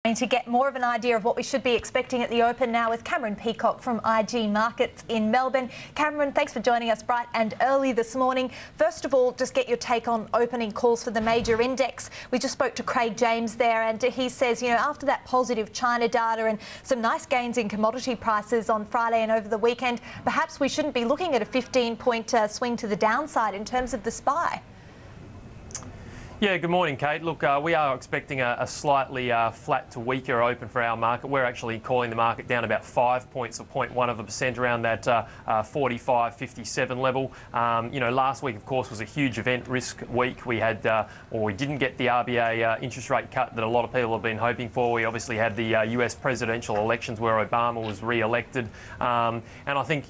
To get more of an idea of what we should be expecting at the Open now with Cameron Peacock from IG Markets in Melbourne. Cameron, thanks for joining us bright and early this morning. First of all, just get your take on opening calls for the major index. We just spoke to Craig James there and he says, after that positive China data and some nice gains in commodity prices on Friday and over the weekend, perhaps we shouldn't be looking at a 15-point swing to the downside in terms of the SPY. Yeah, good morning, Kate. Look, we are expecting a slightly flat to weaker open for our market. We're actually calling the market down about 5 points, or 0.1% around that 45.57 level. Last week, of course, was a huge event risk week. We had, we didn't get the RBA interest rate cut that a lot of people have been hoping for. We obviously had the US presidential elections where Obama was re-elected, and I think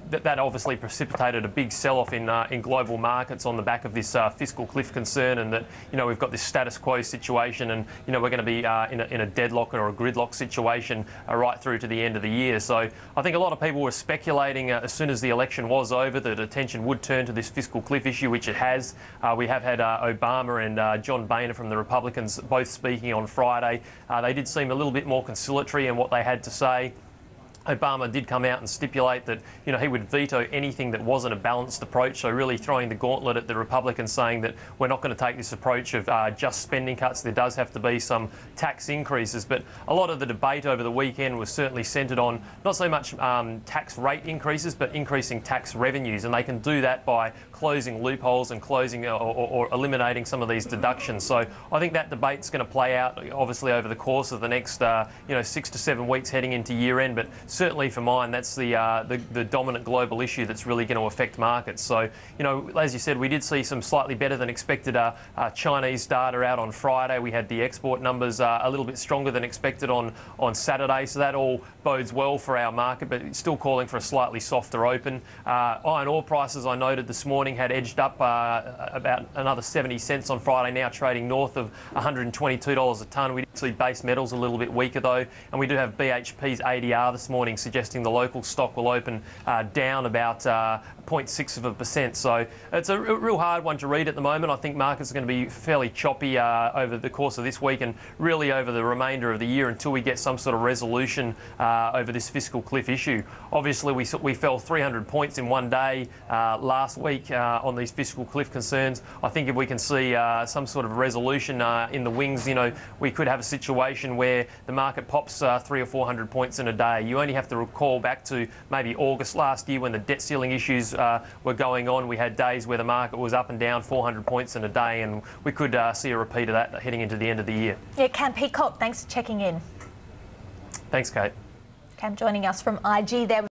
that obviously precipitated a big sell-off in global markets on the back of this fiscal cliff concern, and that we've got this status quo situation, and we're going to be in a deadlock or a gridlock situation right through to the end of the year. So I think a lot of people were speculating as soon as the election was over that attention would turn to this fiscal cliff issue, which it has. We have had Obama and John Boehner from the Republicans both speaking on Friday. They did seem a little bit more conciliatory in what they had to say. Obama did come out and stipulate that he would veto anything that wasn't a balanced approach, so really throwing the gauntlet at the Republicans, saying that we're not going to take this approach of just spending cuts. There does have to be some tax increases, but a lot of the debate over the weekend was certainly centred on not so much tax rate increases, but increasing tax revenues, and they can do that by closing loopholes and closing or eliminating some of these deductions. So I think that debate's going to play out obviously over the course of the next 6 to 7 weeks heading into year end, but certainly for mine, that's the dominant global issue that's really going to affect markets. So, as you said, we did see some slightly better than expected Chinese data out on Friday. We had the export numbers a little bit stronger than expected on Saturday, so that all bodes well for our market, but it's still calling for a slightly softer open. Iron ore prices, I noted this morning, had edged up about another 70 cents on Friday, now trading north of $122 a tonne. We did see base metals a little bit weaker though, and we do have BHP's ADR this morning suggesting the local stock will open down about 0.6%. So it's a real hard one to read at the moment. I think markets are going to be fairly choppy over the course of this week and really over the remainder of the year until we get some sort of resolution over this fiscal cliff issue. Obviously, we fell 300 points in one day last week on these fiscal cliff concerns. I think if we can see some sort of resolution in the wings, we could have a situation where the market pops 300 or 400 points in a day. You only have to recall back to maybe August last year when the debt ceiling issues were going on. We had days where the market was up and down 400 points in a day, and we could see a repeat of that heading into the end of the year. Yeah, Cam Peacock, thanks for checking in. Thanks, Kate. Cam joining us from IG there.